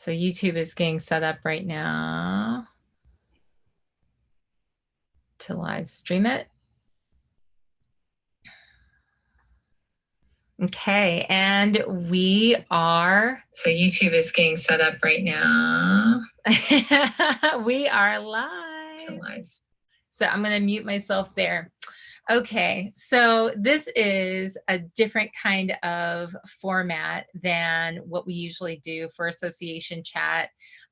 So YouTube is getting set up right now to live stream it. Okay, and we are... So YouTube is getting set up right now. We are live. To live. So I'm going to mute myself there. Okay, so this is a different kind of format than what we usually do for association chat.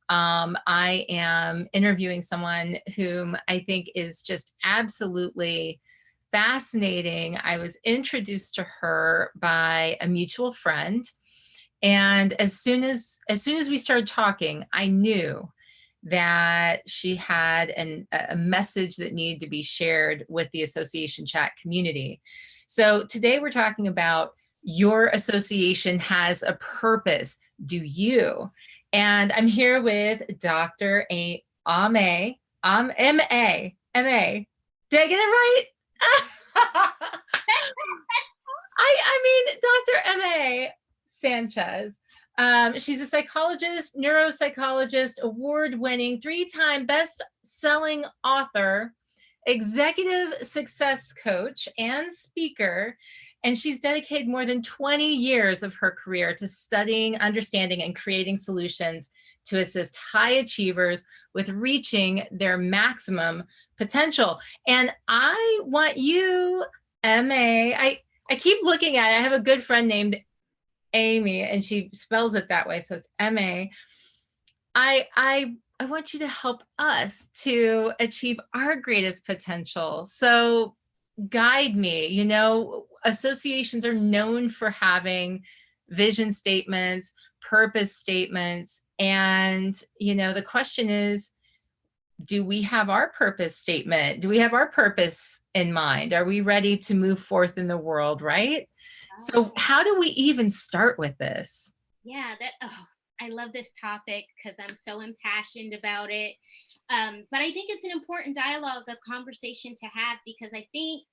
I am interviewing someone whom I think is just absolutely fascinating. I was introduced to her by a mutual friend, and as soon as we started talking, I knew that she had a message that needed to be shared with the association chat community. So today we're talking about your association has a purpose. Do you? And I'm here with Dr. Aimee. M.A. Did I get it right? I mean, Dr. Aimee Sanchez. She's a psychologist, neuropsychologist, award-winning, 3-time best-selling author, executive success coach, and speaker. And she's dedicated more than 20 years of her career to studying, understanding, and creating solutions to assist high achievers with reaching their maximum potential. And I want you, Aimee, I keep looking at it. I have a good friend named Amy, and she spells it that way, so it's M-A. I want you to help us to achieve our greatest potential. So guide me. You know, associations are known for having vision statements, purpose statements, and, you know, the question is, do we have our purpose statement? Do we have our purpose in mind? Are we ready to move forth in the world, right? So how do we even start with this? Yeah, I love this topic because I'm so impassioned about it. But I think it's an important dialogue, a conversation to have, because I think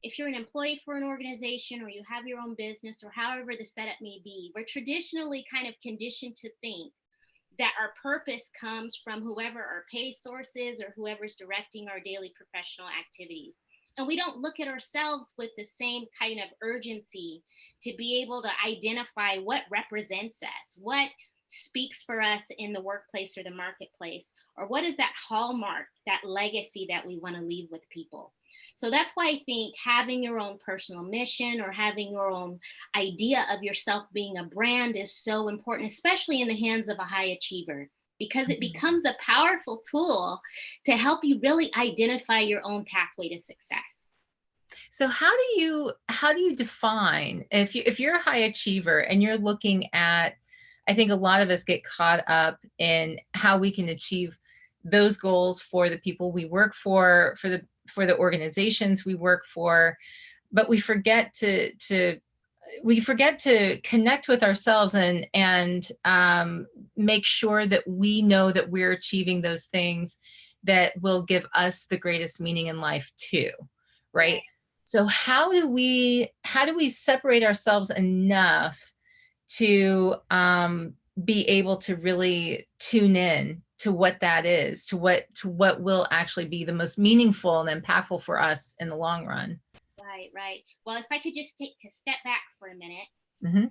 if you're an employee for an organization or you have your own business or however the setup may be, we're traditionally kind of conditioned to think that our purpose comes from whoever our pay source is or whoever's directing our daily professional activities. And we don't look at ourselves with the same kind of urgency to be able to identify what represents us, what speaks for us in the workplace or the marketplace, or what is that hallmark, that legacy that we want to leave with people. So that's why I think having your own personal mission or having your own idea of yourself being a brand is so important, especially in the hands of a high achiever, because it becomes a powerful tool to help you really identify your own pathway to success. So how do you define, if you're a high achiever and you're looking at, I think a lot of us get caught up in how we can achieve those goals for the people we work for the organizations we work for, but we forget to connect with ourselves and make sure that we know that we're achieving those things that will give us the greatest meaning in life too, right? So how do we separate ourselves enough to be able to really tune in to what that is, to what will actually be the most meaningful and impactful for us in the long run? Right. Well, if I could just take a step back for a minute. Mm-hmm.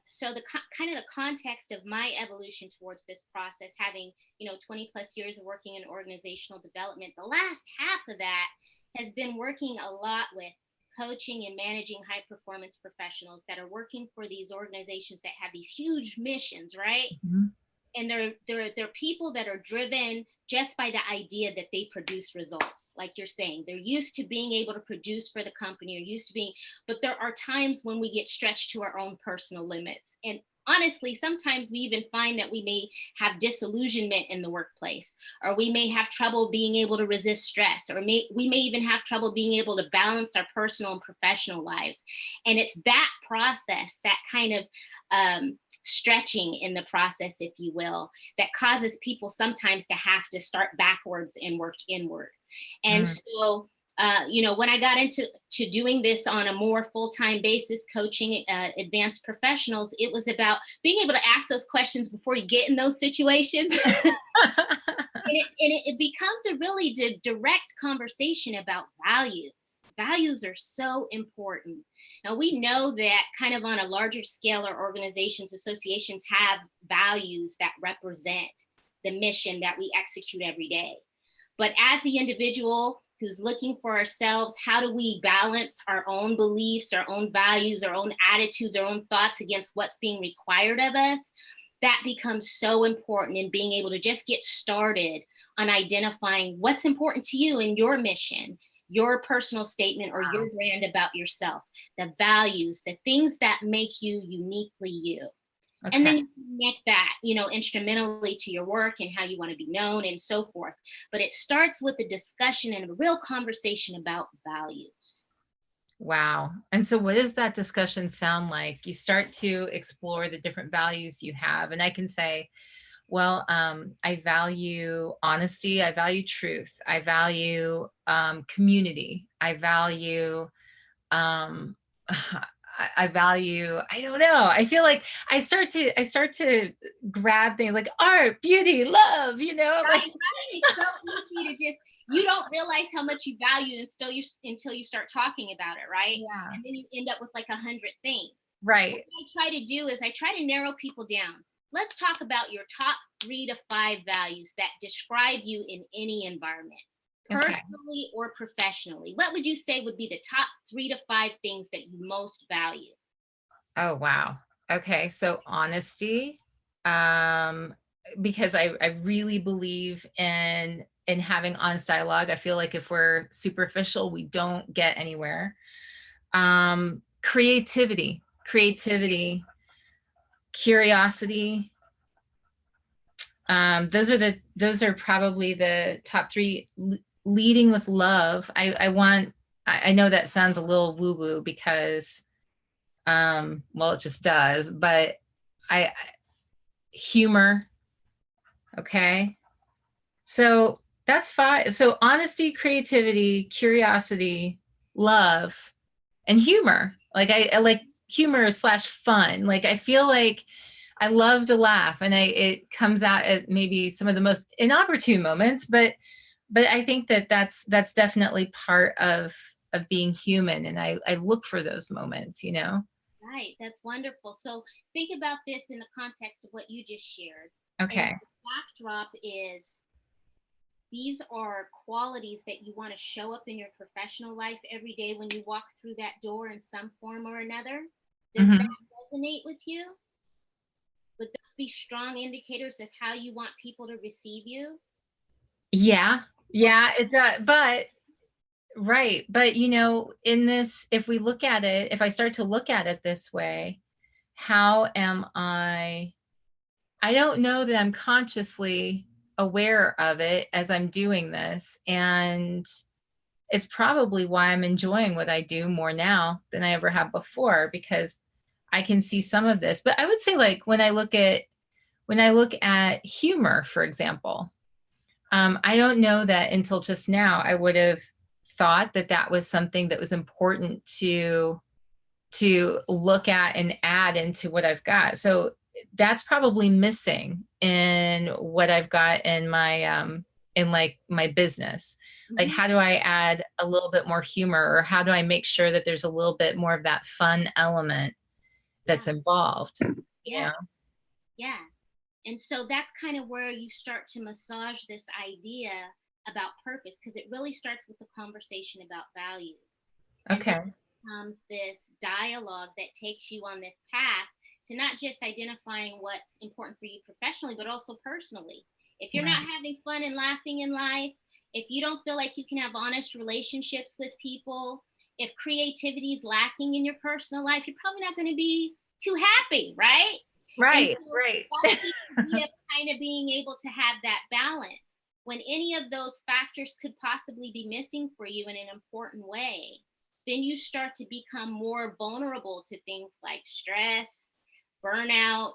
So the kind of the context of my evolution towards this process, having 20 plus years of working in organizational development, the last half of that has been working a lot with coaching and managing high performance professionals that are working for these organizations that have these huge missions, right? Mm-hmm. And they're people that are driven just by the idea that they produce results. Like you're saying, they're used to being able to produce for the company, or used to being, but there are times when we get stretched to our own personal limits. And honestly, sometimes we even find that we may have disillusionment in the workplace, or we may have trouble being able to resist stress, or we may even have trouble being able to balance our personal and professional lives. And it's that process, that kind of stretching in the process, if you will, that causes people sometimes to have to start backwards and work inward. And so When I got into doing this on a more full-time basis, coaching advanced professionals, it was about being able to ask those questions before you get in those situations. It becomes a really direct conversation about values. Values are so important. Now, we know that kind of on a larger scale, our organizations, associations have values that represent the mission that we execute every day. But as the individual who's looking for ourselves, how do we balance our own beliefs, our own values, our own attitudes, our own thoughts against what's being required of us? That becomes so important in being able to just get started on identifying what's important to you in your mission, your personal statement, or your brand about yourself, the values, the things that make you uniquely you. And then you connect that, instrumentally to your work and how you want to be known and so forth. But it starts with a discussion and a real conversation about values. Wow. And so what does that discussion sound like? You start to explore the different values you have. And I can say, well, I value honesty. I value truth. I value community. I value, I value, I don't know. I feel like I start to grab things like art, beauty, love, Right. It's so easy to just, you don't realize how much you value until you start talking about it, right? Yeah. And then you end up with like 100 things. Right. What I try to do is I try to narrow people down. Let's talk about your top 3 to 5 values that describe you in any environment, personally or professionally. What would you say would be the top 3 to 5 things that you most value? Oh, wow. Okay. So honesty, because I really believe in having honest dialogue. I feel like if we're superficial, we don't get anywhere. Creativity, curiosity. Those are probably the top 3. Leading with love. I know that sounds a little woo-woo because well, it just does, but humor. Okay. So that's 5. So honesty, creativity, curiosity, love, and humor. Like I like humor / fun. Like I feel like I love to laugh, and it comes out at maybe some of the most inopportune moments, but I think that's definitely part of being human, and I look for those moments, Right. That's wonderful. So think about this in the context of what you just shared. Okay. And the backdrop is, these are qualities that you want to show up in your professional life every day when you walk through that door in some form or another. Does that resonate with you? Would those be strong indicators of how you want people to receive you? Yeah, it does. But right. But in this, if I start to look at it this way, how am I don't know that I'm consciously aware of it as I'm doing this. And it's probably why I'm enjoying what I do more now than I ever have before, because I can see some of this. But I would say, like, when I look at humor, for example, I don't know that until just now I would have thought that that was something that was important to look at and add into what I've got. So that's probably missing in what I've got in my in like my business. Like, how do I add a little bit more humor, or how do I make sure that there's a little bit more of that fun element that's involved? Yeah. And so that's kind of where you start to massage this idea about purpose, because it really starts with the conversation about values. Okay. And becomes this dialogue that takes you on this path to not just identifying what's important for you professionally, but also personally. If you're not having fun and laughing in life, if you don't feel like you can have honest relationships with people, if creativity is lacking in your personal life, you're probably not going to be too happy, right? Right. So that's the idea of kind of being able to have that balance. When any of those factors could possibly be missing for you in an important way, then you start to become more vulnerable to things like stress, burnout,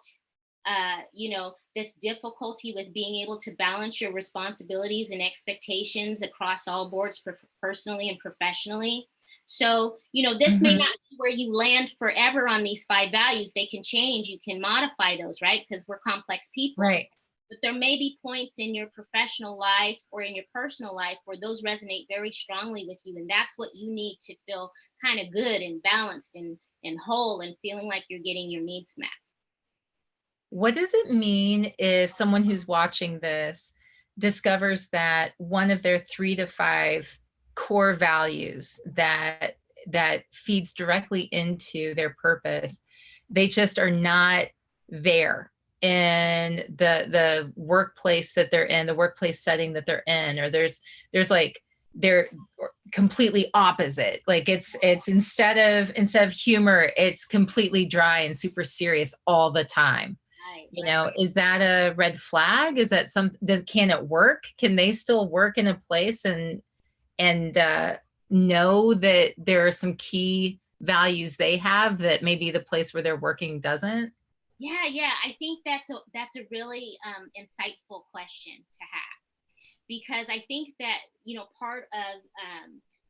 this difficulty with being able to balance your responsibilities and expectations across all boards, personally and professionally. So, this may not be where you land forever on these 5 values. They can change. You can modify those, right? Because we're complex people. Right. But there may be points in your professional life or in your personal life where those resonate very strongly with you. And that's what you need to feel kind of good and balanced and whole and feeling like you're getting your needs met. What does it mean if someone who's watching this discovers that one of their 3 to 5 core values that feeds directly into their purpose, they just are not there in the workplace that they're in, the workplace setting that they're in, or there's like, they're completely opposite. Like it's instead of humor, it's completely dry and super serious all the time. Is that a red flag? Is that can it work? Can they still work in a place and know that there are some key values they have that maybe the place where they're working doesn't? Yeah. I think that's a really insightful question to have, because I think that, part of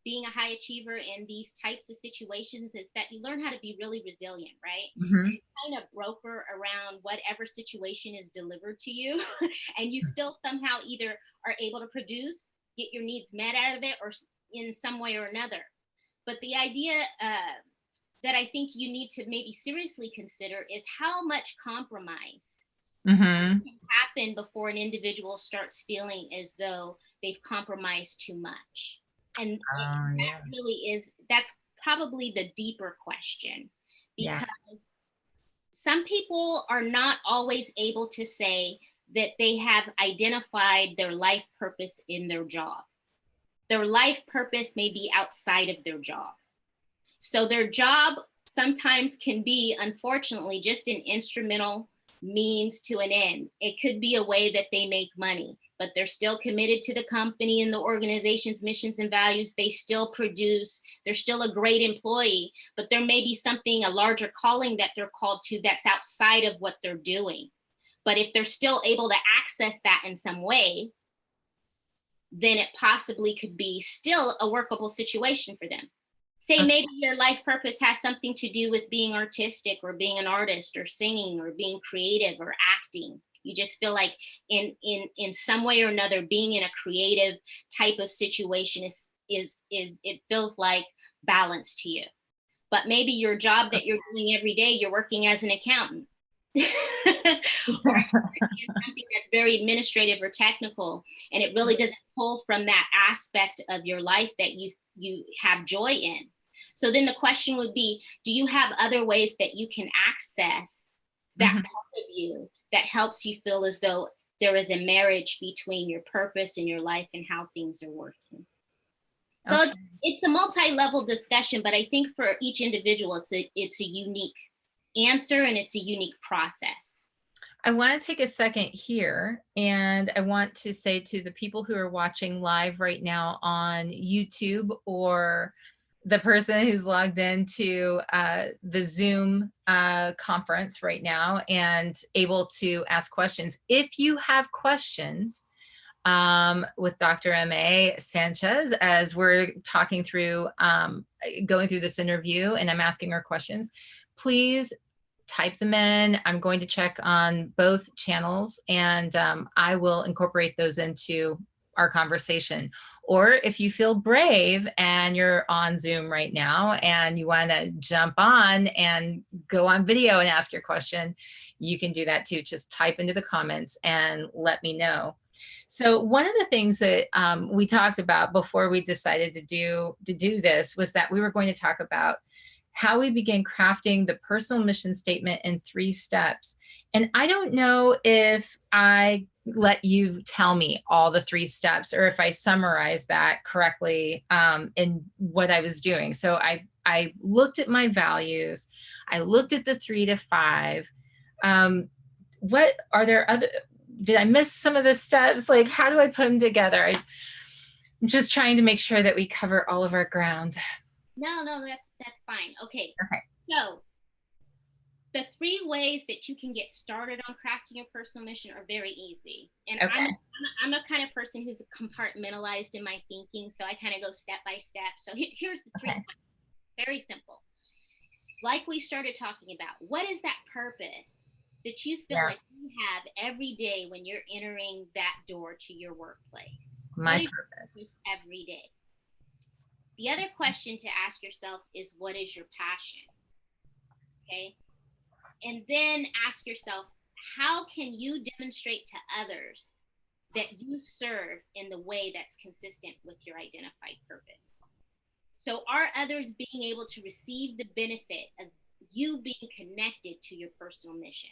being a high achiever in these types of situations is that you learn how to be really resilient, right? You kind of broker around whatever situation is delivered to you and you still somehow either are able to produce, get your needs met out of it, or in some way or another. But the idea that I think you need to maybe seriously consider is how much compromise can happen before an individual starts feeling as though they've compromised too much. And that really that's probably the deeper question, because some people are not always able to say that they have identified their life purpose in their job. Their life purpose may be outside of their job. So their job sometimes can be, unfortunately, just an instrumental means to an end. It could be a way that they make money, but they're still committed to the company and the organization's missions and values. They still produce, they're still a great employee, but there may be something, a larger calling that they're called to that's outside of what they're doing. But if they're still able to access that in some way, then it possibly could be still a workable situation for them. Say maybe your life purpose has something to do with being artistic or being an artist or singing or being creative or acting. You just feel like in some way or another, being in a creative type of situation is it feels like balance to you. But maybe your job that you're doing every day, you're working as an accountant. Or something that's very administrative or technical, and it really doesn't pull from that aspect of your life that you have joy in. So then the question would be, do you have other ways that you can access that part of you that helps you feel as though there is a marriage between your purpose and your life and how things are working? So it's a multi-level discussion, but I think for each individual, it's a unique answer and it's a unique process. I want to take a second here, and I want to say to the people who are watching live right now on YouTube, or the person who's logged into the Zoom conference right now and able to ask questions. If you have questions with Dr. Aimee Sanchez, as we're talking through, going through this interview, and I'm asking her questions, please type them in. I'm going to check on both channels, and I will incorporate those into our conversation. Or if you feel brave and you're on Zoom right now and you want to jump on and go on video and ask your question, you can do that too. Just type into the comments and let me know. So one of the things that we talked about before we decided to do this was that we were going to talk about how we began crafting the personal mission statement in 3 steps. And I don't know if I let you tell me all the 3 steps or if I summarized that correctly in what I was doing. So I looked at my values. I looked at the 3 to 5. What are there other, did I miss some of the steps? Like, how do I put them together? I'm just trying to make sure that we cover all of our ground. No, that's fine. Okay. So The 3 ways that you can get started on crafting your personal mission are very easy. And Okay. I'm a kind of person who's compartmentalized in my thinking. So I kind of go step by step. So here's the 3 Okay. Very simple. Like we started talking about, what is that purpose that you feel Yeah. like you have every day when you're entering that door to your workplace? My What is purpose. every day? The other question to ask yourself is, what is your passion? Okay. And then ask yourself, how can you demonstrate to others that you serve in the way that's consistent with your identified purpose? So are others being able to receive the benefit of you being connected to your personal mission?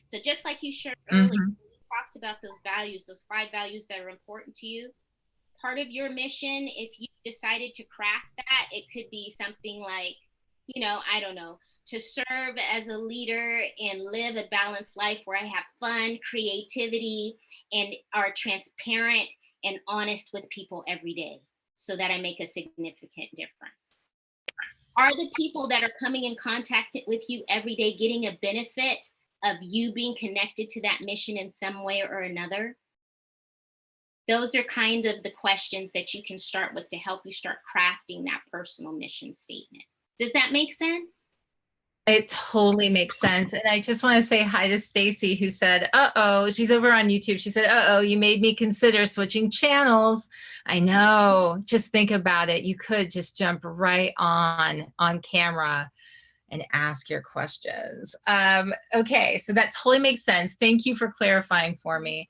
So just like you shared earlier, we talked about those values, those 5 values that are important to you. Part of your mission, if you decided to craft that, it could be something like, I don't know, to serve as a leader and live a balanced life where I have fun, creativity, and are transparent and honest with people every day so that I make a significant difference. Are the people that are coming in contact with you every day getting a benefit of you being connected to that mission in some way or another? Those are kind of the questions that you can start with to help you start crafting that personal mission statement. Does that make sense? It totally makes sense. And I just want to say hi to Stacy, who said, uh-oh, she's over on YouTube. She said, uh-oh, you made me consider switching channels. I know. Just think about it. You could just jump right on camera and ask your questions. Okay, so that totally makes sense. Thank you for clarifying for me.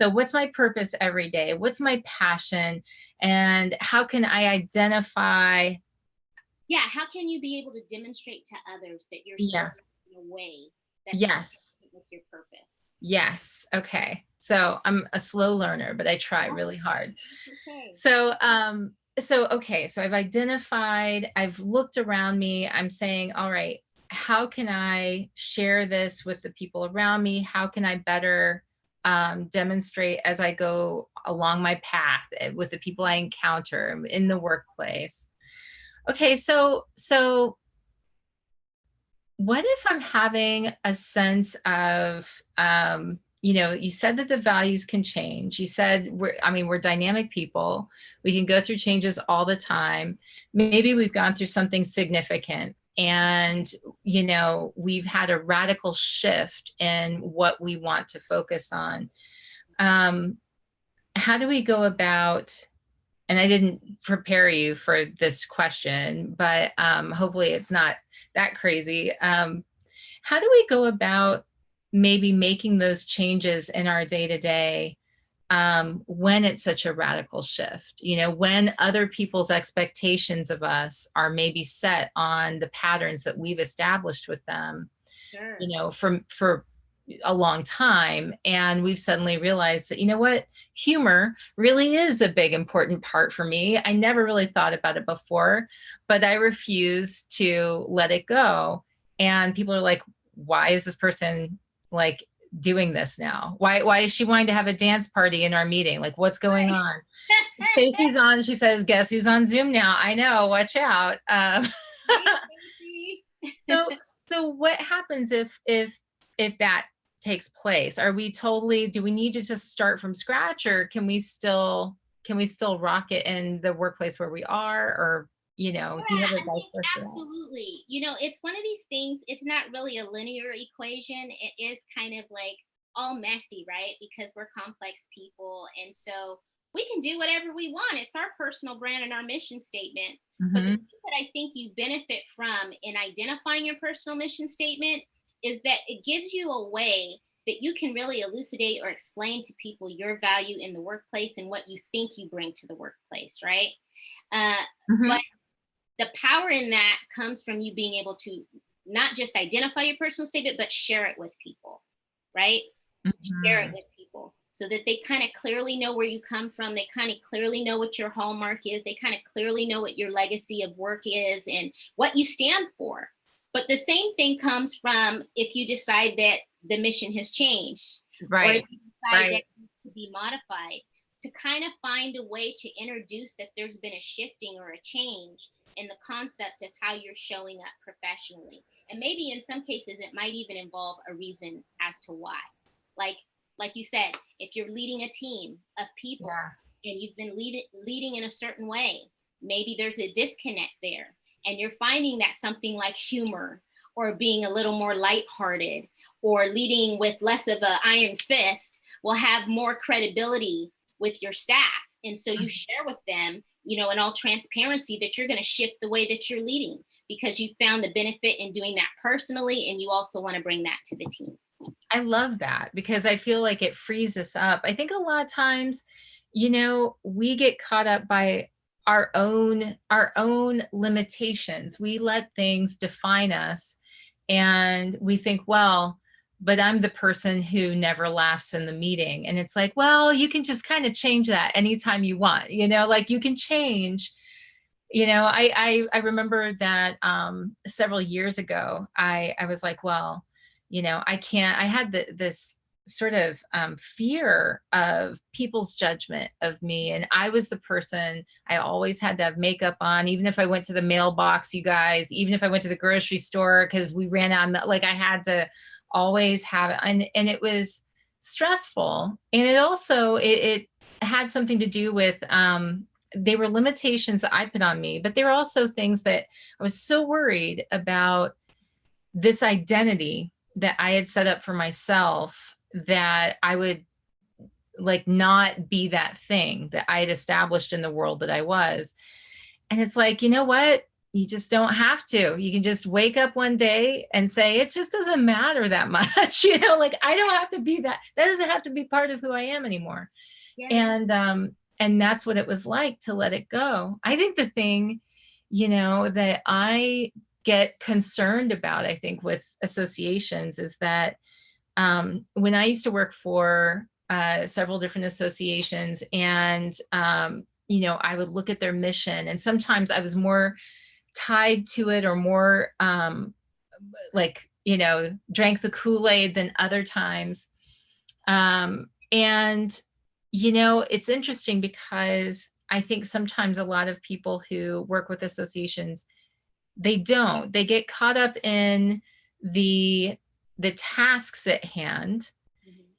So what's my purpose every day? What's my passion? And how can I identify? Yeah, how can you be able to demonstrate to others that you're serving in a way that's consistent with your purpose? Yes. Okay. So I'm a slow learner, but I try really hard. Okay. So, okay. So I've identified, I've looked around me. I'm saying, all right, how can I share this with the people around me? How can I better demonstrate as I go along my path with the people I encounter in the workplace? Okay. So what if I'm having a sense of, you said that the values can change. You said we're dynamic people. We can go through changes all the time. Maybe we've gone through something significant and, we've had a radical shift in what we want to focus on. How do we go about, and I didn't prepare you for this question, but hopefully it's not that crazy. How do we go about maybe making those changes in our day-to-day when it's such a radical shift? When other people's expectations of us are maybe set on the patterns that we've established with them, Sure. for a long time, and we've suddenly realized that humor really is a big important part for me. I never really thought about it before, but I refuse to let it go. And people are like, why is this person like doing this now? Why is she wanting to have a dance party in our meeting? Like, what's going on? Stacy's on, she says, guess who's on Zoom now? I know, watch out. So what happens if that takes place? Do we need to just start from scratch, or can we still rock it in the workplace where we are? Or, do you have advice for us for that? Absolutely. It's one of these things, it's not really a linear equation. It is kind of like all messy, right? Because we're complex people. And so we can do whatever we want. It's our personal brand and our mission statement. But the thing that I think you benefit from in identifying your personal mission statement is that it gives you a way that you can really elucidate or explain to people your value in the workplace and what you think you bring to the workplace, right? But the power in that comes from you being able to not just identify your personal statement, but share it with people, right? Share it with people so that they kind of clearly know where you come from. They kind of clearly know what your hallmark is. They kind of clearly know what your legacy of work is and what you stand for. But the same thing comes from if you decide that the mission has changed, Right. Or if you decide that it needs to be modified, to kind of find a way to introduce that there's been a shifting or a change and the concept of how you're showing up professionally. And maybe in some cases, it might even involve a reason as to why. Like, like you said, if you're leading a team of people Yeah. and you've been leading in a certain way, maybe there's a disconnect there. And you're finding that something like humor or being a little more lighthearted or leading with less of an iron fist will have more credibility with your staff. And so you share with them, you know, in all transparency, that you're going to shift the way that you're leading because you found the benefit in doing that personally. And you also want to bring that to the team. I love that because I feel like it frees us up. I think a lot of times, you know, we get caught up by our own limitations. We let things define us and we think, well, but I'm the person who never laughs in the meeting. And it's like, well, you can just kind of change that anytime you want, you know, like you can change. You know, I remember that several years ago, I was like, well, you know, I had this sort of fear of people's judgment of me. And I was the person, I always had to have makeup on, even if I went to the mailbox, you guys, even if I went to the grocery store, because we ran out, like I had to always have it. And it was stressful. And it also, it had something to do with, they were limitations that I put on me, but they were also things that I was so worried about this identity that I had set up for myself that I would like not be that thing that I had established in the world that I was. And it's like, you know what? You just don't have to. You can just wake up one day and say, it just doesn't matter that much. You know, like I don't have to be that. That doesn't have to be part of who I am anymore. Yeah. And that's what it was like to let it go. I think the thing, you know, that I get concerned about, I think, with associations is that when I used to work for several different associations and, you know, I would look at their mission and sometimes I was more tied to it or more like, you know, drank the Kool-Aid than other times. And, you know, it's interesting because I think sometimes a lot of people who work with associations, they get caught up in the tasks at hand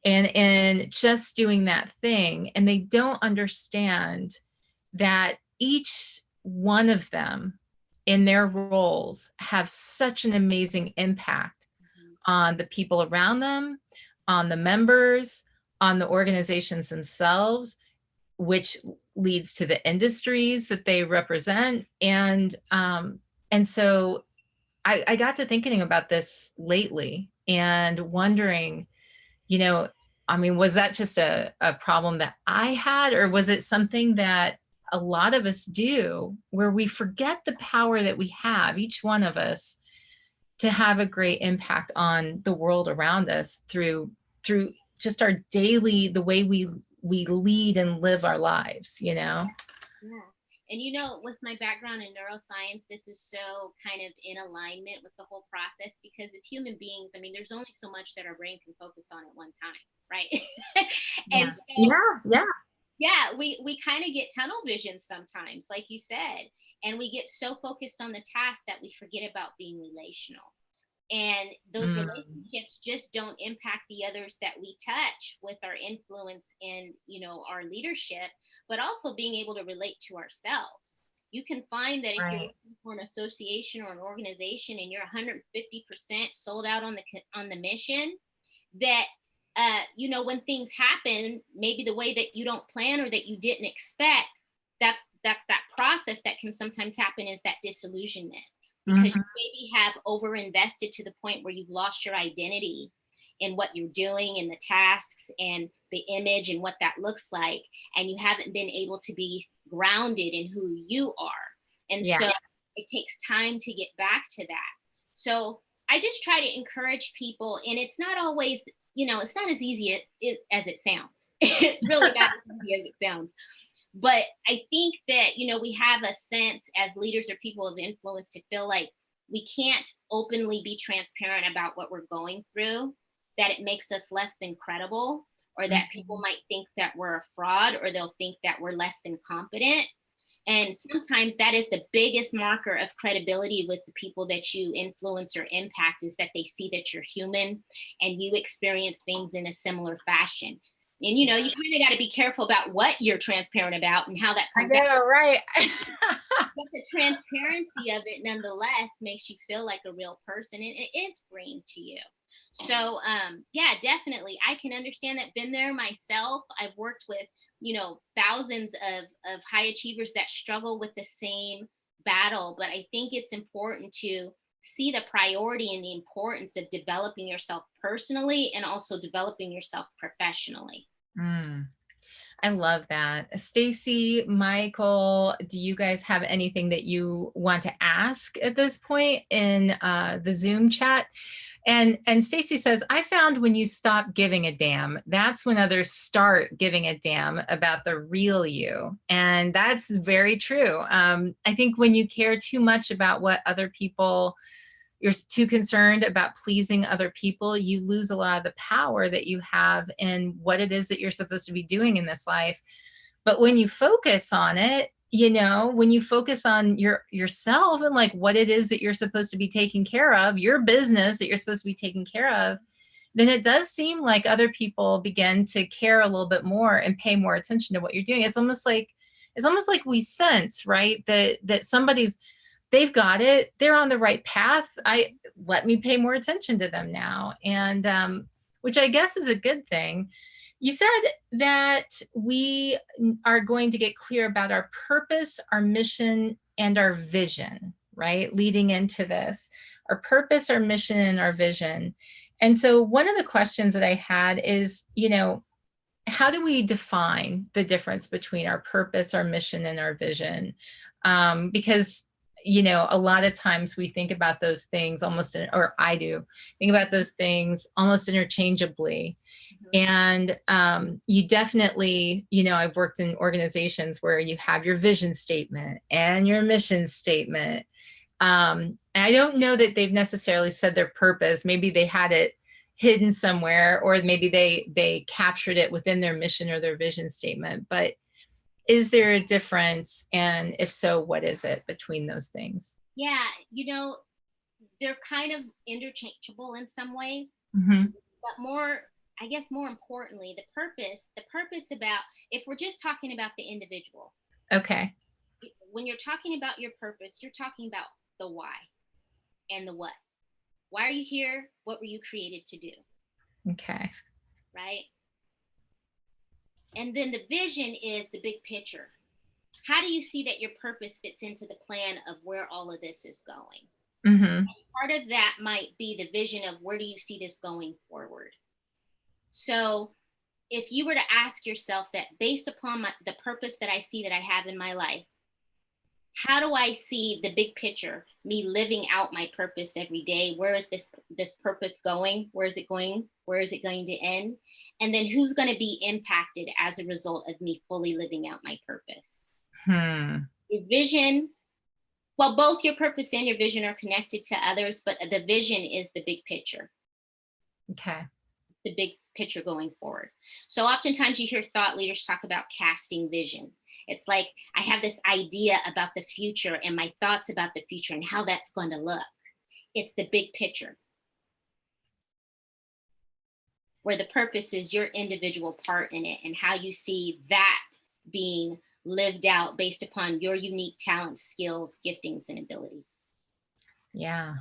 and just doing that thing. And they don't understand that each one of them in their roles have such an amazing impact on the people around them, on the members, on the organizations themselves, which leads to the industries that they represent. And so I got to thinking about this lately and wondering, you know, I mean, was that just a problem that I had, or was it something that a lot of us do where we forget the power that we have, each one of us, to have a great impact on the world around us through just our daily, the way we lead and live our lives, you know? Yeah. And you know, with my background in neuroscience, this is so kind of in alignment with the whole process because as human beings, I mean, there's only so much that our brain can focus on at one time, right? And so yeah, we kind of get tunnel vision sometimes, like you said, and we get so focused on the task that we forget about being relational. And those relationships just don't impact the others that we touch with our influence and, you know, our leadership, but also being able to relate to ourselves. You can find that if you're looking for an association or an organization and you're 150% sold out on the mission, that you know, when things happen, maybe the way that you don't plan or that you didn't expect, that's that process that can sometimes happen is that disillusionment. Because you maybe have over invested to the point where you've lost your identity in what you're doing and the tasks and the image and what that looks like. And you haven't been able to be grounded in who you are. And so it takes time to get back to that. So I just try to encourage people, and it's not always, you know, it's not as easy as it sounds. It's really not as easy as it sounds. But I think that, you know, we have a sense as leaders or people of influence to feel like we can't openly be transparent about what we're going through, that it makes us less than credible, or that people might think that we're a fraud, or they'll think that we're less than competent. And sometimes that is the biggest marker of credibility with the people that you influence or impact, is that they see that you're human and you experience things in a similar fashion. And you kind of got to be careful about what you're transparent about and how that I comes out. know, right? But the transparency of it nonetheless makes you feel like a real person, and it is freeing to you. So yeah, definitely I can understand that. Been there myself. I've worked with thousands of high achievers that struggle with the same battle, but I think it's important to see the priority and the importance of developing yourself personally and also developing yourself professionally. Mm, I love that. Stacy, Michael, do you guys have anything that you want to ask at this point in the Zoom chat? And Stacy says, I found when you stop giving a damn, that's when others start giving a damn about the real you. And that's very true. I think when you care too much about what other people, you're too concerned about pleasing other people, you lose a lot of the power that you have in what it is that you're supposed to be doing in this life. But when you focus on it, when you focus on yourself and like what it is that you're supposed to be taking care of, your business that you're supposed to be taking care of, then it does seem like other people begin to care a little bit more and pay more attention to what you're doing. It's almost like we sense, right, that they've got it, they're on the right path. Let me pay more attention to them now. And which I guess is a good thing. You said that we are going to get clear about our purpose, our mission, and our vision, right? Leading into this, our purpose, our mission, and our vision. And so one of the questions that I had is, how do we define the difference between our purpose, our mission, and our vision? Because a lot of times we think about those things or I do think about those things almost interchangeably. And you definitely, I've worked in organizations where you have your vision statement and your mission statement. I don't know that they've necessarily said their purpose. Maybe they had it hidden somewhere, or maybe they captured it within their mission or their vision statement. But is there a difference? And if so, what is it between those things? Yeah, they're kind of interchangeable in some ways, but I guess more importantly, the purpose about, if we're just talking about the individual. Okay. When you're talking about your purpose, you're talking about the why and the what. Why are you here? What were you created to do? Okay. Right? And then the vision is the big picture. How do you see that your purpose fits into the plan of where all of this is going? Part of that might be the vision of where do you see this going forward? So if you were to ask yourself that, based upon the purpose that I see that I have in my life, how do I see the big picture, me living out my purpose every day? Where is this purpose going? Where is it going? Where is it going to end? And then who's going to be impacted as a result of me fully living out my purpose? Your vision, well, both your purpose and your vision are connected to others, but the vision is the big picture. Okay. The big picture going forward. So oftentimes you hear thought leaders talk about casting vision. It's like, I have this idea about the future and my thoughts about the future and how that's going to look. It's the big picture, where the purpose is your individual part in it and how you see that being lived out based upon your unique talents, skills, giftings, and abilities. Yeah.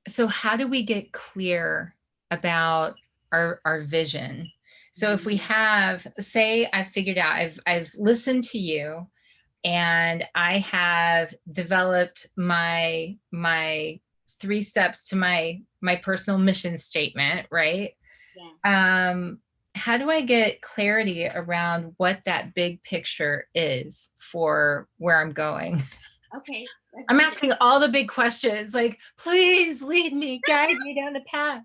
So how do we get clear about our vision? So if we have, say, I've figured out, I've listened to you and I have developed my 3 steps to my personal mission statement, right? Yeah. How do I get clarity around what that big picture is for where I'm going? Okay. I'm asking all the big questions, like, please lead me, guide me down the path.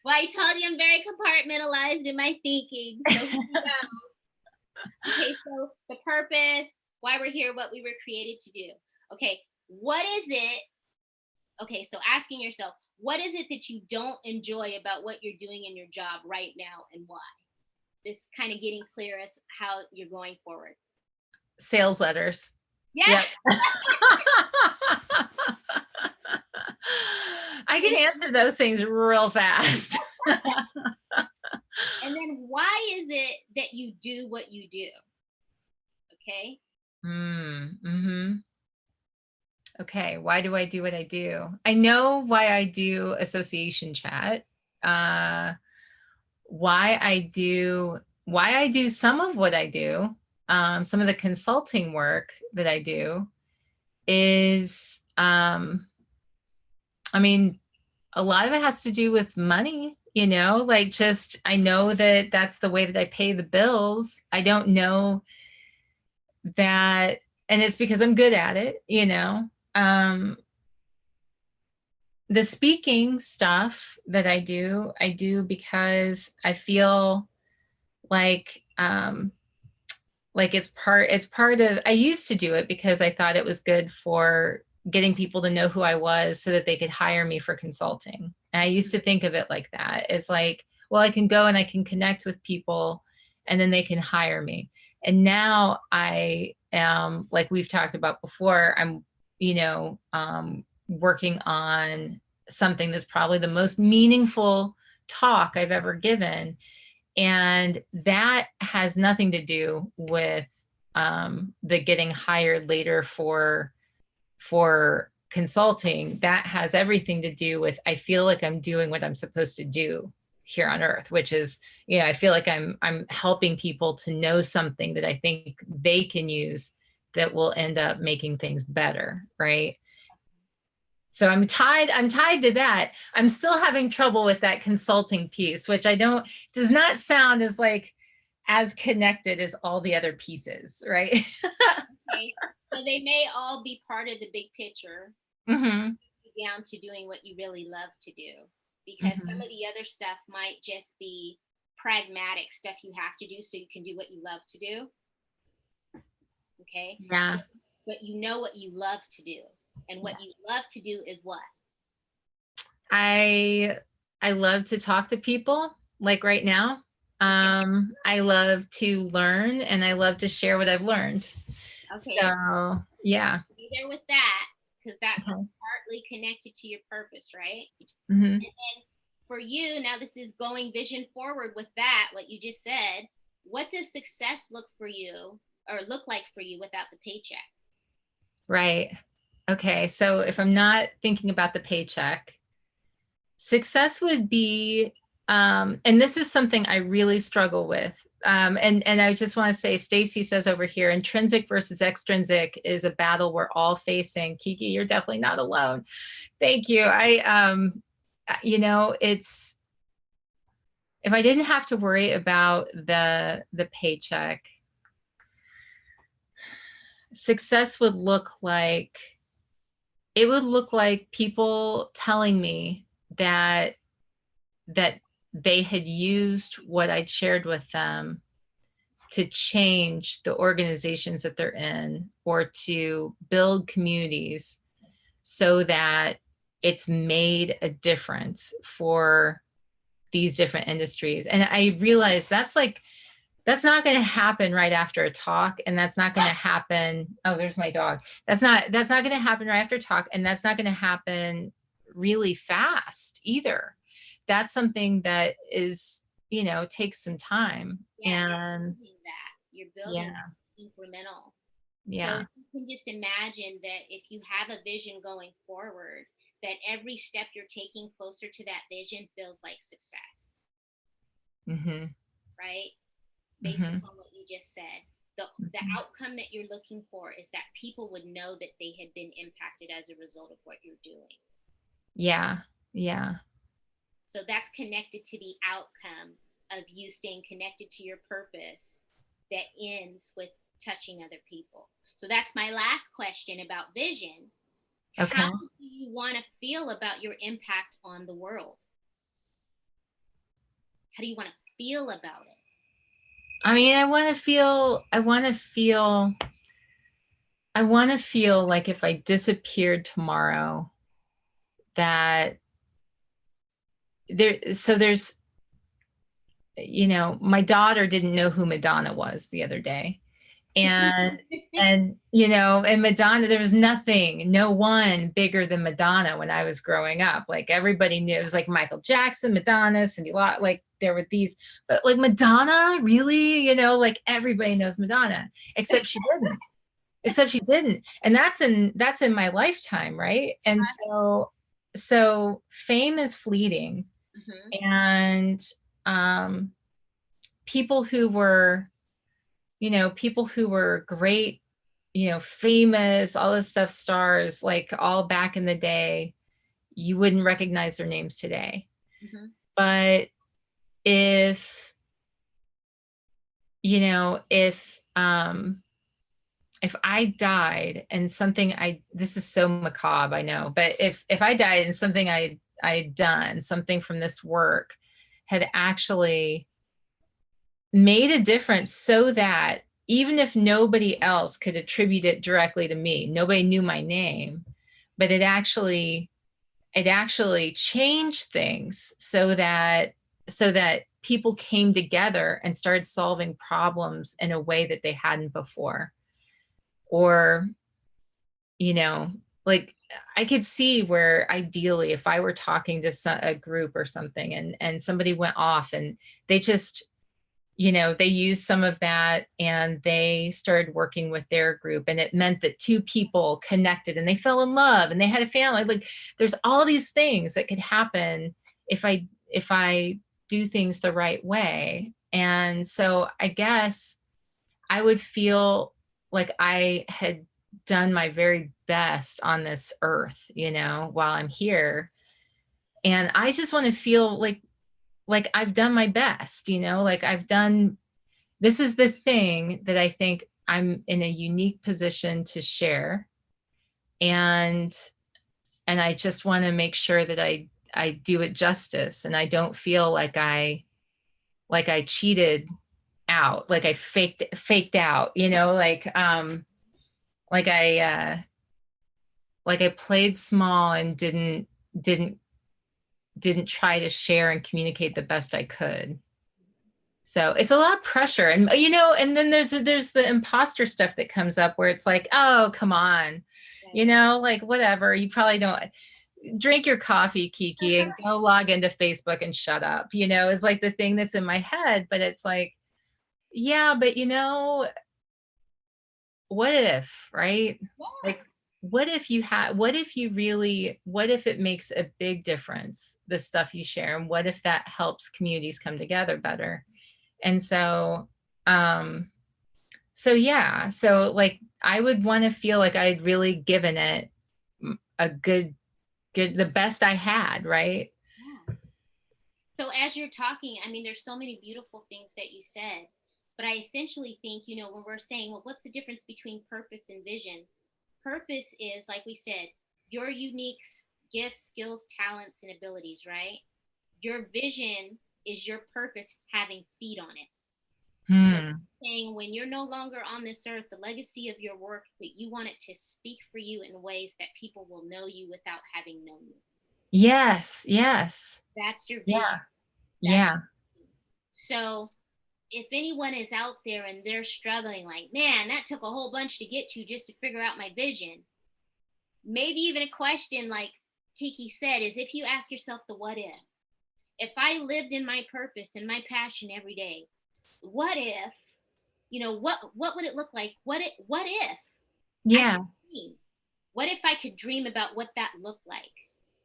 Well, I told you I'm very compartmentalized in my thinking. So here we go. Okay, so the purpose, why we're here, what we were created to do. Okay, what is it? Okay, so asking yourself, what is it that you don't enjoy about what you're doing in your job right now and why? This kind of getting clear as how you're going forward. Sales letters. Yeah. Yep. I can answer those things real fast. And then why is it that you do what you do? Okay. Mm-hmm. Okay. Why do I do what I do? I know why I do association chat. Why I do some of what I do, some of the consulting work that I do is, I mean, a lot of it has to do with money, like just, I know that that's the way that I pay the bills. I don't know that, and it's because I'm good at it, the speaking stuff that I do because I feel like, it's part of, I used to do it because I thought it was good for getting people to know who I was so that they could hire me for consulting. And I used to think of it like that. It's like, well, I can go and I can connect with people and then they can hire me. And now I am, like we've talked about before, I'm, working on something that's probably the most meaningful talk I've ever given. And that has nothing to do with the getting hired later for consulting. That has everything to do with, I feel like I'm doing what I'm supposed to do here on earth, which is, I feel like I'm helping people to know something that I think they can use that will end up making things better, right? So I'm tied to that. I'm still having trouble with that consulting piece, which does not sound as connected as all the other pieces, right? Okay. So they may all be part of the big picture, Mm-hmm. down to doing what you really love to do. Because Mm-hmm. some of the other stuff might just be pragmatic stuff you have to do so you can do what you love to do. Okay. Yeah. But you know what you love to do. And what you love to do is what? I love to talk to people, like right now. I love to learn and I love to share what I've learned. Okay. So yeah. Be there with that, because that's Okay. partly connected to your purpose, right? Mm-hmm. And then for you, now this is going vision forward with that, what you just said. What does success look like for you without the paycheck? Right. Okay. So if I'm not thinking about the paycheck, success would be, and this is something I really struggle with. And I just want to say, Stacy says over here, intrinsic versus extrinsic is a battle we're all facing. Kiki, you're definitely not alone. Thank you. It's, if I didn't have to worry about the paycheck, success would look like, it would look like people telling me that they had used what I'd shared with them to change the organizations that they're in or to build communities so that it's made a difference for these different industries. And I realize that's not going to happen right after a talk, and that's not going to happen. Oh, there's my dog. That's not going to happen right after a talk, and that's not going to happen really fast either. That's something that is, takes some time. Yeah, And you're building incremental. So you can just imagine that if you have a vision going forward, that every step you're taking closer to that vision feels like success. Mm-hmm. Right? Based upon what you just said. The outcome that you're looking for is that people would know that they had been impacted as a result of what you're doing. Yeah. Yeah. So that's connected to the outcome of you staying connected to your purpose that ends with touching other people. So that's my last question about vision. Okay. How do you want to feel about your impact on the world? How do you want to feel about it? I mean, I want to feel like if I disappeared tomorrow, that there's, my daughter didn't know who Madonna was the other day. And and Madonna, there was no one bigger than Madonna when I was growing up. Like everybody knew, it was like Michael Jackson, Madonna, Cindy Lauper, like there were these, but like Madonna, really, like everybody knows Madonna, except she didn't. Except she didn't. And that's in my lifetime, right? And so fame is fleeting. Mm-hmm. And people who were great, famous, all this stuff, stars, like all back in the day, you wouldn't recognize their names today. Mm-hmm. But if, if I died and this is so macabre, I know, but if I died and something I'd done, something from this work had actually made a difference, so that even if nobody else could attribute it directly to me, nobody knew my name, but it actually changed things so that people came together and started solving problems in a way that they hadn't before. Or, like I could see where ideally, if I were talking to a group or something and somebody went off and they just, they used some of that and they started working with their group, and it meant that two people connected and they fell in love and they had a family. Like there's all these things that could happen if I do things the right way. And so I guess I would feel like I had done my very best on this earth, while I'm here. And I just want to feel like I've done my best, like this is the thing that I think I'm in a unique position to share. And I just want to make sure that I do it justice, and I don't feel like I cheated out, like I faked out, like I played small and didn't try to share and communicate the best I could. So it's a lot of pressure. And, and then there's the imposter stuff that comes up where it's like, oh, come on, like whatever, you probably don't drink your coffee, Kiki, and go log into Facebook and shut up, is like the thing that's in my head. But it's like, yeah, but what if, right? Yeah. Like, what if it makes a big difference, the stuff you share, and what if that helps communities come together better? And so yeah, so like I would want to feel like I'd really given it a good, the best I had, right? Yeah. So as you're talking, I mean, there's so many beautiful things that you said, but I essentially think, when we're saying, well, what's the difference between purpose and vision? Purpose is, like we said, your unique gifts, skills, talents, and abilities, right? Your vision is your purpose having feet on it. So saying when you're no longer on this earth, the legacy of your work, that you want it to speak for you in ways that people will know you without having known you. Yes. That's your vision. Yeah. So if anyone is out there and they're struggling, like, man, that took a whole bunch to get to just to figure out my vision. Maybe even a question like Kiki said is, if you ask yourself the what if I lived in my purpose and my passion every day, what if, what would it look like? What if? Yeah. What if I could dream about what that looked like?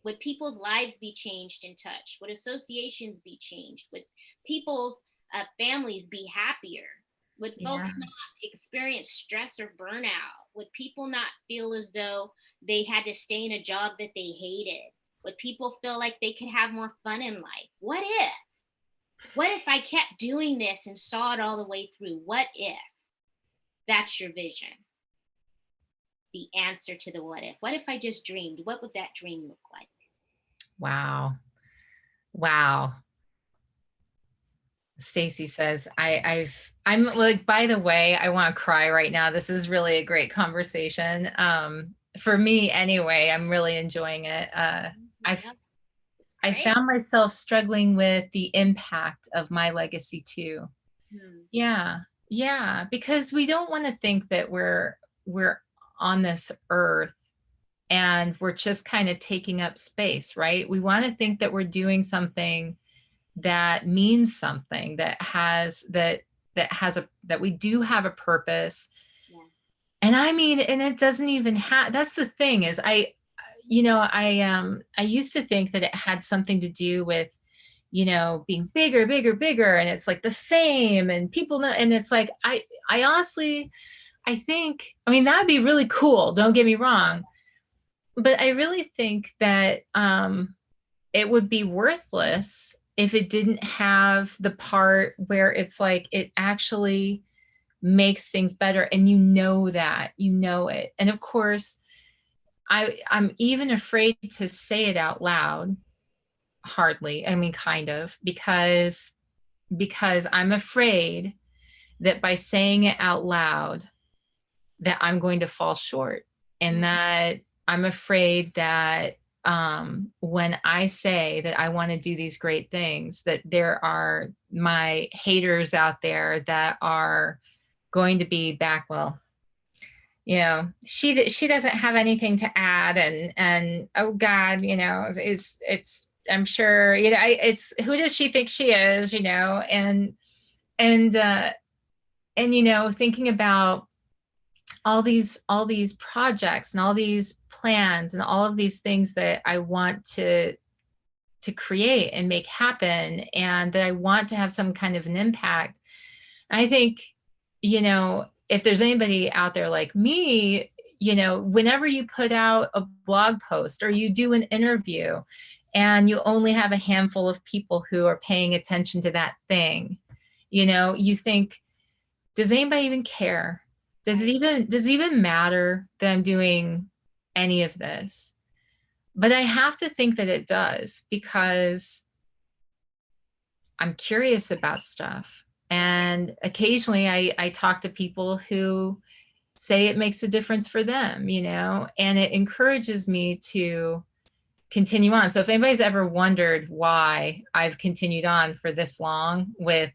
Would people's lives be changed and touched? Would associations be changed? Would people's families be happier? Would folks not experience stress or burnout? Would people not feel as though they had to stay in a job that they hated? Would people feel like they could have more fun in life? What if? What if I kept doing this and saw it all the way through? What if? That's your vision. The answer to the what if. What if I just dreamed? What would that dream look like? Wow. Stacy says, I'm like, by the way, I want to cry right now. This is really a great conversation. For me anyway, I'm really enjoying it. I found myself struggling with the impact of my legacy too. Yeah. Yeah, because we don't want to think that we're on this earth and we're just kind of taking up space, right? We want to think that we're doing something that means something, that we do have a purpose. Yeah. And I mean, and it doesn't even have, that's the thing is I used to think that it had something to do with, being bigger, bigger, bigger. And it's like the fame and people know. And it's like, I honestly, I think, I mean, that'd be really cool. Don't get me wrong. But I really think that it would be worthless if it didn't have the part where it's like, it actually makes things better. And that, it. And of course, I'm even afraid to say it out loud. Hardly. I mean, kind of, because I'm afraid that by saying it out loud, that I'm going to fall short, and that I'm afraid that when I say that I want to do these great things, that there are my haters out there that are going to be back. Well, she doesn't have anything to add, and oh God, it's I'm sure, it's, who does she think she is, and thinking about all these projects and all these plans and all of these things that I want to create and make happen, and that I want to have some kind of an impact. I think, if there's anybody out there like me, whenever you put out a blog post or you do an interview and you only have a handful of people who are paying attention to that thing, you think, does anybody even care? Does it even matter that I'm doing any of this? But I have to think that it does, because I'm curious about stuff. And occasionally I talk to people who say it makes a difference for them, and it encourages me to continue on. So if anybody's ever wondered why I've continued on for this long with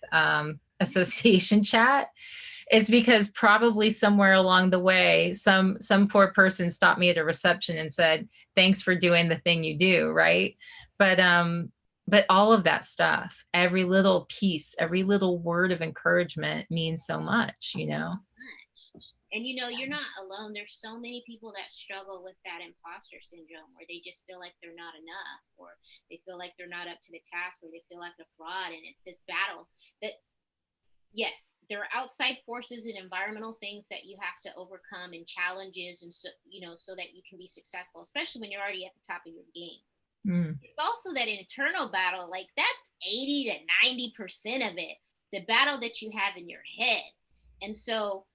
association chat, it's because probably somewhere along the way, some poor person stopped me at a reception and said, thanks for doing the thing you do, right? But all of that stuff, every little piece, every little word of encouragement means so much, And you're not alone. There's so many people that struggle with that imposter syndrome, where they just feel like they're not enough, or they feel like they're not up to the task, or they feel like a fraud. And it's this battle that, yes, there are outside forces and environmental things that you have to overcome, and challenges, and so that you can be successful, especially when you're already at the top of your game. It's also that internal battle, like that's 80 to 90% of it, the battle that you have in your head. And so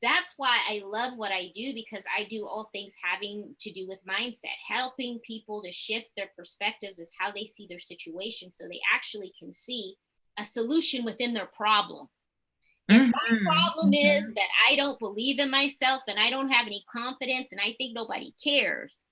that's why I love what I do, because I do all things having to do with mindset, helping people to shift their perspectives as how they see their situation, so they actually can see a solution within their problem. And my problem is that I don't believe in myself, and I don't have any confidence, and I think nobody cares.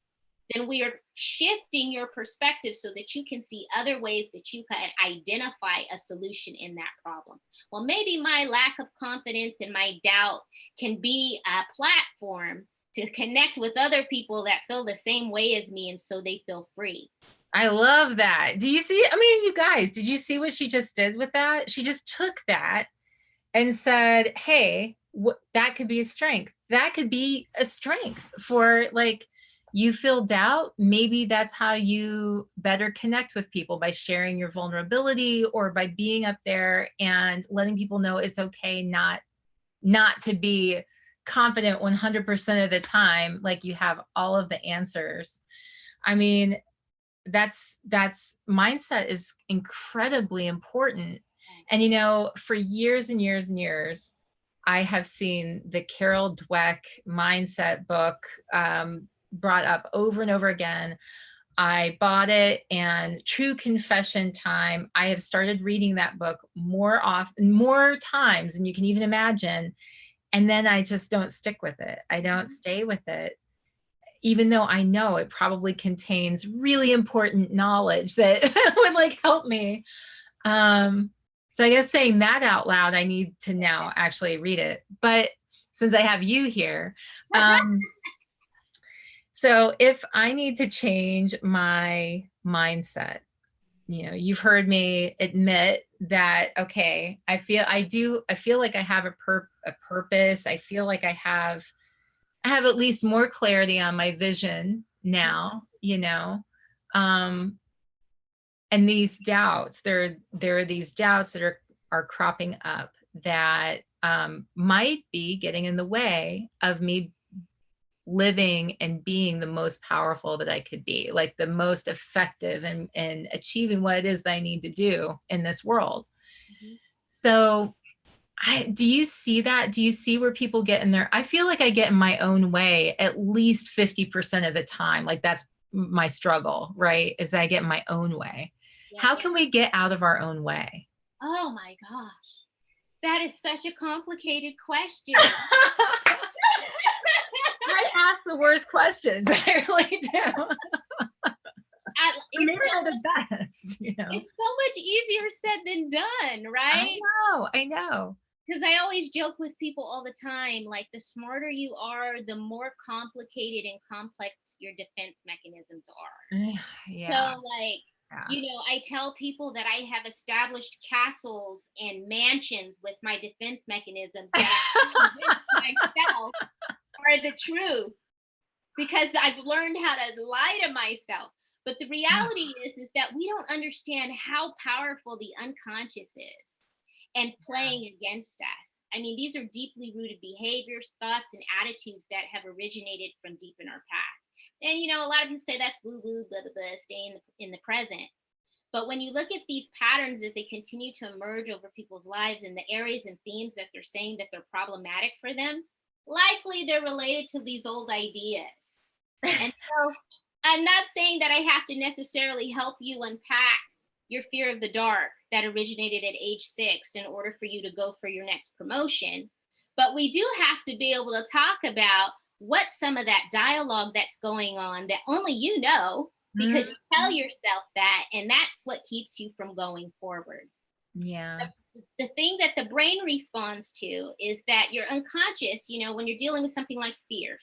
Then we are shifting your perspective so that you can see other ways that you can identify a solution in that problem. Well, maybe my lack of confidence and my doubt can be a platform to connect with other people that feel the same way as me, and so they feel free. I love that. Do you see? I mean, you guys, did you see what she just did with that? She just took that and said, hey, that could be a strength. That could be a strength for, like, you feel doubt. Maybe that's how you better connect with people, by sharing your vulnerability, or by being up there and letting people know it's okay not to be confident 100% of the time, like you have all of the answers. I mean, that's mindset is incredibly important. And for years and years and years, I have seen the Carol Dweck mindset book brought up over and over again. I bought it, and true confession time, I have started reading that book more times than you can even imagine. And then I just don't stick with it. I don't stay with it, even though I know it probably contains really important knowledge that would help me. So I guess saying that out loud, I need to now actually read it. But since I have you here, so if I need to change my mindset, you know, you've heard me admit that, okay, I feel like I have a purpose. I feel like I have at least more clarity on my vision now, you know. And these doubts, there are these doubts that are cropping up that might be getting in the way of me living and being the most powerful that I could be, like the most effective and achieving what it is that I need to do in this world. Mm-hmm. So do you see that? Do you see where people get in there? I feel like I get in my own way at least 50% of the time. Like that's my struggle, right? Is I get in my own way. Yeah, how can we get out of our own way? Oh my gosh. That is such a complicated question. I ask the worst questions. I really do. Maybe I'm the best, you know. It's so much easier said than done, right? I know. Because I always joke with people all the time, like the smarter you are, the more complicated and complex your defense mechanisms are. Yeah. So like, you know, I tell people that I have established castles and mansions with my defense mechanisms that I myself are the truth, because I've learned how to lie to myself. But the reality is that we don't understand how powerful the unconscious is and playing against us. I mean, these are deeply rooted behaviors, thoughts, and attitudes that have originated from deep in our past. And, you know, a lot of people say that's woo-woo, blah, blah, blah, stay in the present. But when you look at these patterns as they continue to emerge over people's lives and the areas and themes that they're saying that they're problematic for them, likely they're related to these old ideas. And so I'm not saying that I have to necessarily help you unpack your fear of the dark that originated at age 6 in order for you to go for your next promotion. But we do have to be able to talk about what some of that dialogue that's going on that only you know, because you tell yourself that, and that's what keeps you from going forward. Yeah. The thing that the brain responds to is that your unconscious, you know, when you're dealing with something like fear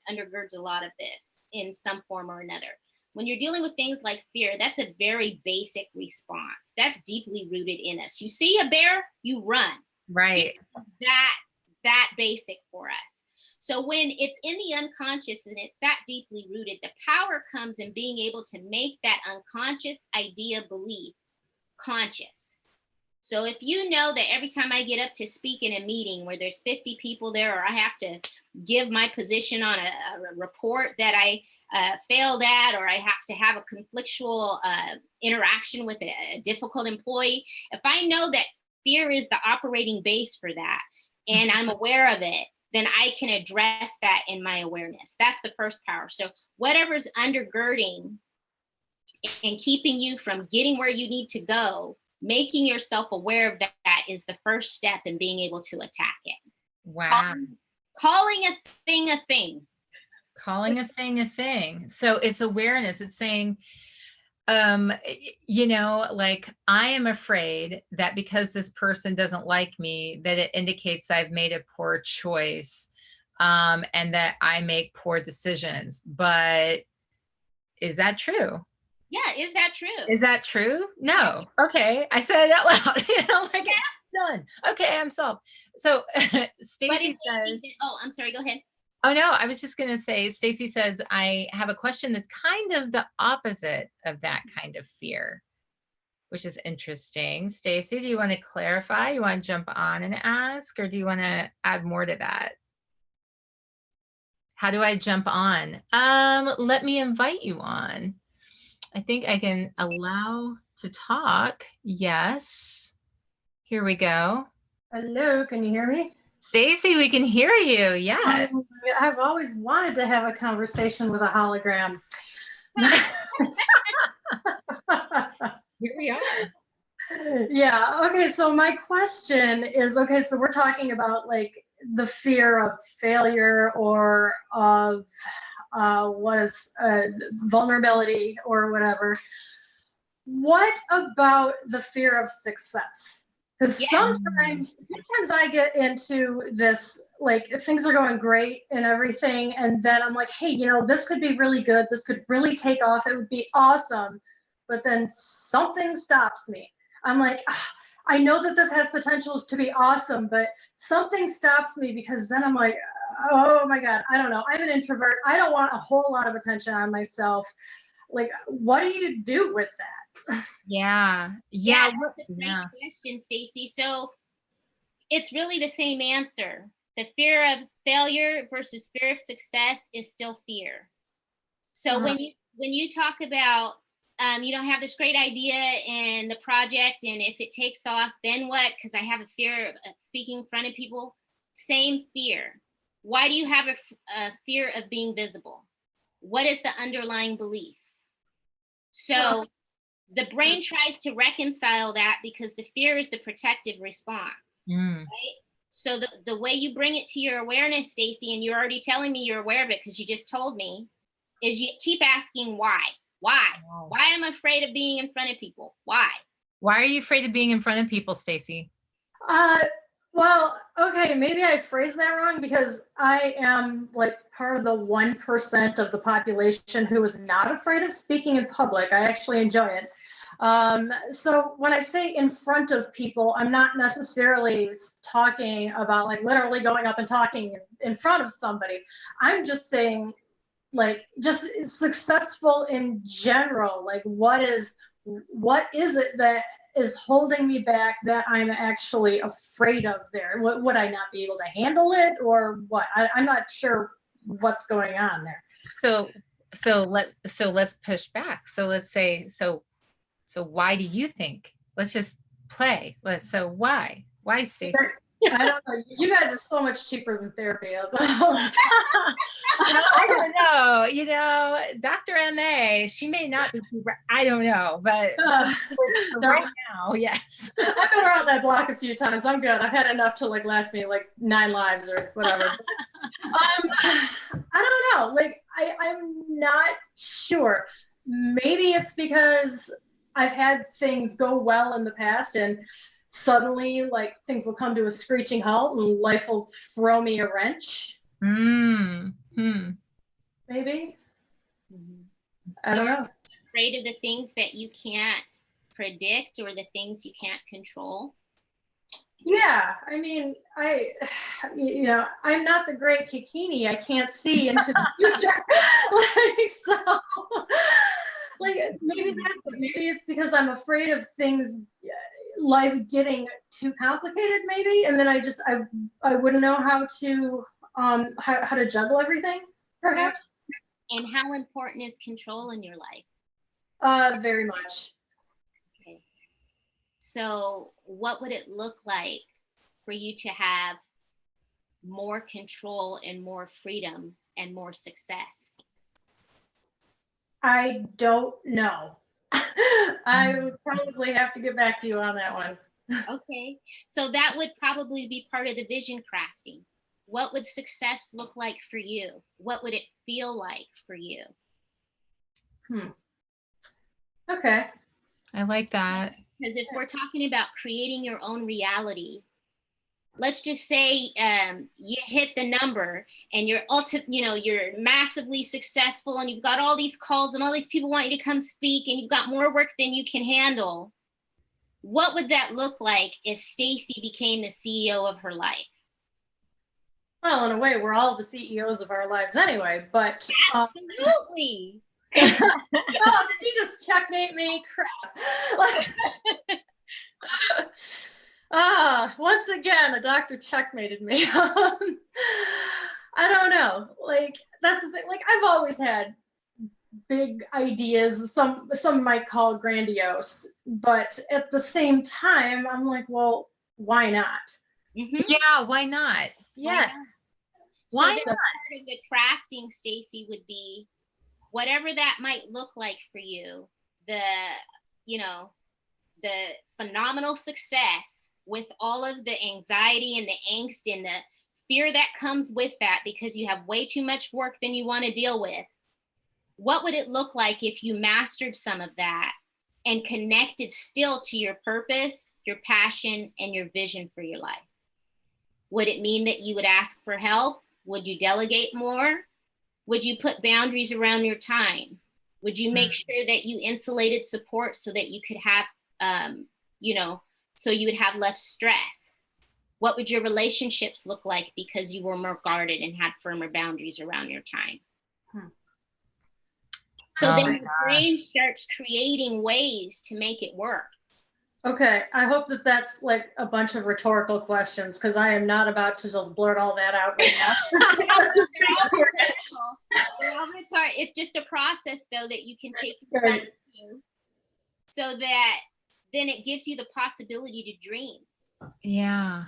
undergirds a lot of this in some form or another. When you're dealing with things like fear, that's a very basic response. That's deeply rooted in us. You see a bear, you run. Right. That basic for us. So when it's in the unconscious and it's that deeply rooted, the power comes in being able to make that unconscious idea belief conscious. So if you know that every time I get up to speak in a meeting where there's 50 people there, or I have to give my position on a report that I failed at, or I have to have a conflictual interaction with a difficult employee, if I know that fear is the operating base for that and I'm aware of it, then I can address that in my awareness. That's the first power. So whatever's undergirding and keeping you from getting where you need to go, making yourself aware of that is the first step in being able to attack it. Wow. Calling a thing a thing. Calling a thing a thing. So it's awareness. It's saying, you know, like I am afraid that because this person doesn't like me, that it indicates I've made a poor choice, and that I make poor decisions. But is that true? Yeah, is that true? Is that true? No. Okay, I said it out loud. You know, like done. Okay, I'm solved. So Stacy says, "Oh, I'm sorry. Go ahead." Oh no, I was just going to say, Stacy says, I have a question that's kind of the opposite of that kind of fear, which is interesting. Stacy, do you want to clarify? You want to jump on and ask, or do you want to add more to that? How do I jump on? Let me invite you on. I think I can allow to talk. Yes. Here we go. Hello, can you hear me? Stacy, we can hear you. Yes. I've always wanted to have a conversation with a hologram. Here we are. Yeah. Okay. So my question is, okay, so we're talking about like the fear of failure or of vulnerability or whatever. What about the fear of success? Because Yeah. sometimes I get into this, like things are going great and everything, and then I'm like, hey, this could be really good. This could really take off. It would be awesome. But then something stops me. I'm like, I know that this has potential to be awesome, but something stops me, because then I'm like, oh my God, I don't know. I'm an introvert. I don't want a whole lot of attention on myself. Like, what do you do with that? Yeah. Yeah, that's a great question, Stacy. So it's really the same answer. The fear of failure versus fear of success is still fear. So when you talk about you don't have this great idea in the project, and if it takes off, then what? Because I have a fear of speaking in front of people. Same fear. Why do you have a fear of being visible? What is the underlying belief? So the brain tries to reconcile that, because the fear is the protective response, right? So the way you bring it to your awareness, Stacy, and you're already telling me you're aware of it because you just told me, is you keep asking why. Why am I afraid of being in front of people? Why are you afraid of being in front of people, Stacy? Well, okay, maybe I phrased that wrong, because I am like part of the 1% of the population who is not afraid of speaking in public. I actually enjoy it. So when I say in front of people, I'm not necessarily talking about like literally going up and talking in front of somebody. I'm just saying, like, just successful in general. Like, what is it that is holding me back that I'm actually afraid of there? Would I not be able to handle it, or what? I'm not sure what's going on there. So let's push back. So let's say, so why do you think? Let's just play. So why, Stacy? I don't know. You guys are so much cheaper than therapy. I don't know. Dr. MA, she may not be cheaper. I don't know, but right now, yes. I've been around that block a few times. I'm good. I've had enough to like last me like 9 lives or whatever. I don't know. Like, I'm not sure. Maybe it's because I've had things go well in the past, and suddenly like things will come to a screeching halt and life will throw me a wrench. Maybe. I don't know. Afraid of the things that you can't predict, or the things you can't control? Yeah, I mean, I'm not the great Kikini. I can't see into the future. Like, so, like, maybe that's it. Maybe it's because I'm afraid of things, life getting too complicated, maybe, and then I wouldn't know how to juggle everything, perhaps. And how important is control in your life? Very much. Okay. So what would it look like for you to have more control and more freedom and more success? I don't know. I would probably have to get back to you on that one. Okay. So that would probably be part of the vision crafting. What would success look like for you? What would it feel like for you? Okay. I like that. Because if we're talking about creating your own reality, let's just say you hit the number and you're massively successful, and you've got all these calls and all these people want you to come speak, and you've got more work than you can handle. What would that look like if Stacy became the CEO of her life? Well, in a way, we're all the CEOs of our lives anyway, but absolutely. Oh, did you just checkmate me? Crap. Once again, a doctor checkmated me. I don't know. Like, that's the thing. Like, I've always had big ideas. Some might call grandiose, but at the same time, I'm like, well, why not? Mm-hmm. Yeah, why not? Yes. Why not? So part of the crafting, Stacy, would be whatever that might look like for you, the phenomenal success with all of the anxiety and the angst and the fear that comes with that, because you have way too much work than you want to deal with. What would it look like if you mastered some of that and connected still to your purpose, your passion, and your vision for your life? Would it mean that you would ask for help? Would you delegate more? Would you put boundaries around your time? Would you make sure that you insulated support so that you could have, so you would have less stress? What would your relationships look like because you were more guarded and had firmer boundaries around your time? So then your brain starts creating ways to make it work. Okay, I hope that that's like a bunch of rhetorical questions, because I am not about to just blurt all that out right now. They're all rhetorical. It's just a process, though, that you can take so that then it gives you the possibility to dream. Yeah.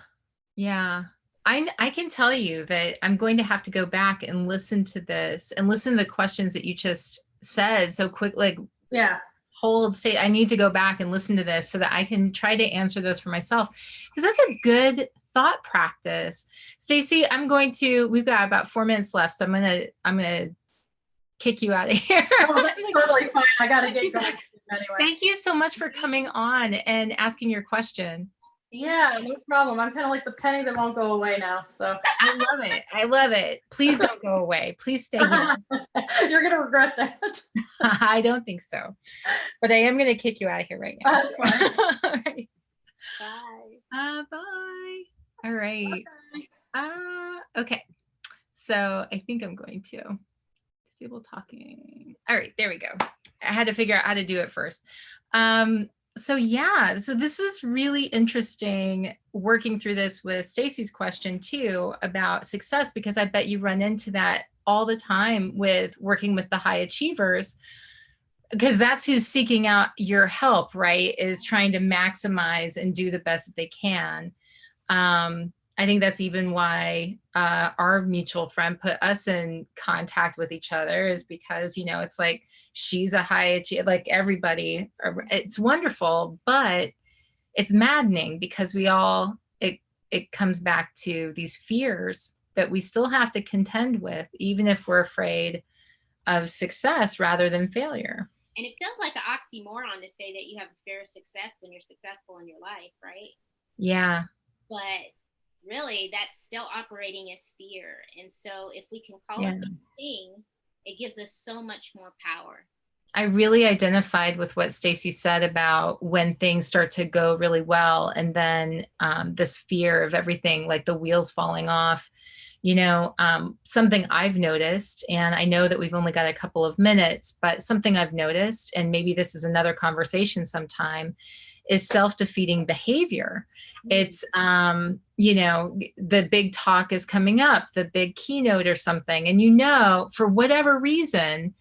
Yeah. I can tell you that I'm going to have to go back and listen to this and listen to the questions that you just said so quick, like, I need to go back and listen to this so that I can try to answer those for myself, because that's a good thought practice. Stacy, we've got about 4 minutes left, so I'm gonna kick you out of here. Oh, that's totally fine. I gotta get going anyway. Thank you so much for coming on and asking your question. Yeah, no problem. I'm kind of like the penny that won't go away now. So I love it. I love it. Please don't go away. Please stay here. You're going to regret that. I don't think so. But I am going to kick you out of here right now. That's fine. All right. Bye. Bye. All right. Okay. So I think I'm going to disable talking. All right. There we go. I had to figure out how to do it first. So this was really interesting working through this with Stacy's question too about success, because I bet you run into that all the time with working with the high achievers, because that's who's seeking out your help, right? Is trying to maximize and do the best that they can. I think that's even why our mutual friend put us in contact with each other, is because, it's like, she's a high achiever, like everybody. It's wonderful, but it's maddening because it comes back to these fears that we still have to contend with, even if we're afraid of success rather than failure. And it feels like an oxymoron to say that you have a fear of success when you're successful in your life, right? Yeah. But really, that's still operating as fear. And so if we can call it a thing, it gives us so much more power. I really identified with what Stacy said about when things start to go really well, and then this fear of everything, like the wheels falling off. Something I've noticed, and I know that we've only got a couple of minutes, but something I've noticed, and maybe this is another conversation sometime, is self-defeating behavior. It's, the big talk is coming up, the big keynote or something. And for whatever reason,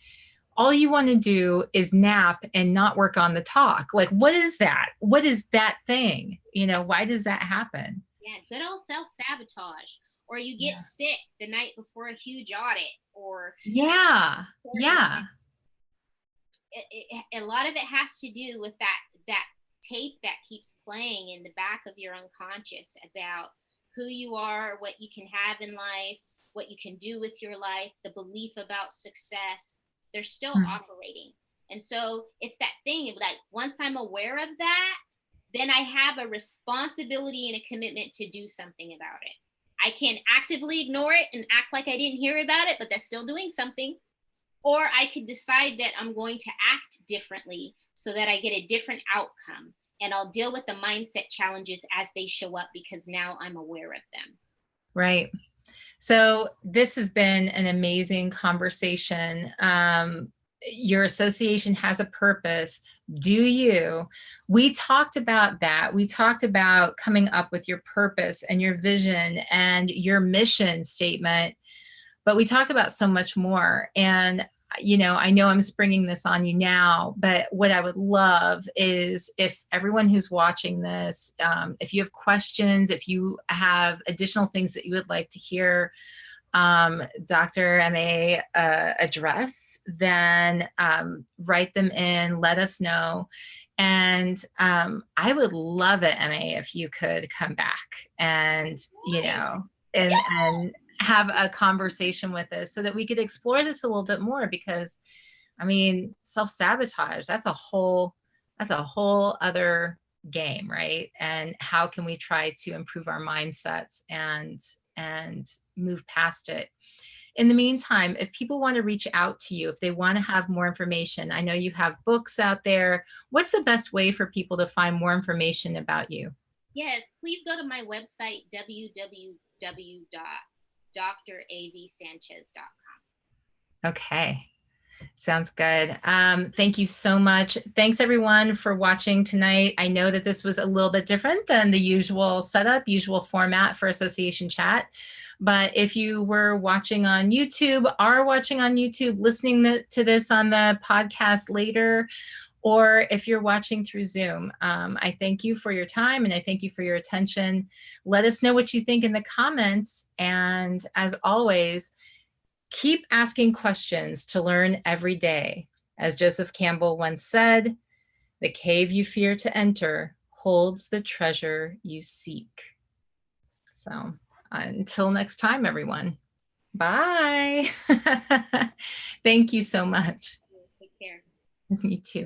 all you want to do is nap and not work on the talk. Like, what is that? What is that thing? Why does that happen? Yeah, good old self-sabotage. Or you get sick the night before a huge audit, or a lot of it has to do with that tape that keeps playing in the back of your unconscious about who you are, what you can have in life, what you can do with your life, the belief about success. They're still operating. And so it's that thing of like, once I'm aware of that, then I have a responsibility and a commitment to do something about it. I can actively ignore it and act like I didn't hear about it, but that's still doing something. Or I could decide that I'm going to act differently so that I get a different outcome. And I'll deal with the mindset challenges as they show up because now I'm aware of them. Right. So this has been an amazing conversation. Your association has a purpose. Do you? We talked about that. We talked about coming up with your purpose and your vision and your mission statement, but we talked about so much more. And I know I'm springing this on you now, but what I would love is if everyone who's watching this, if you have questions, if you have additional things that you would like to hear Dr. Aimee address, then write them in, let us know. And I would love it, Aimee, if you could come back and, and have a conversation with us so that we could explore this a little bit more, because self-sabotage, that's a whole that's a whole other game, right? And how can we try to improve our mindsets and move past it? In the meantime, if people want to reach out to you, if they want to have more information, I know you have books out there. What's the best way for people to find more information about you? Yes, please go to my website, www.dravsanchez.com. Okay. Sounds good. Thank you so much. Thanks everyone for watching tonight. I know that this was a little bit different than the usual setup, usual format for Association Chat. But if you were watching on YouTube, are watching on YouTube, listening to this on the podcast later, or if you're watching through Zoom, I thank you for your time and I thank you for your attention. Let us know what you think in the comments. And as always, keep asking questions to learn every day. As Joseph Campbell once said, the cave you fear to enter holds the treasure you seek. So until next time, everyone. Bye. Thank you so much. Take care. You too.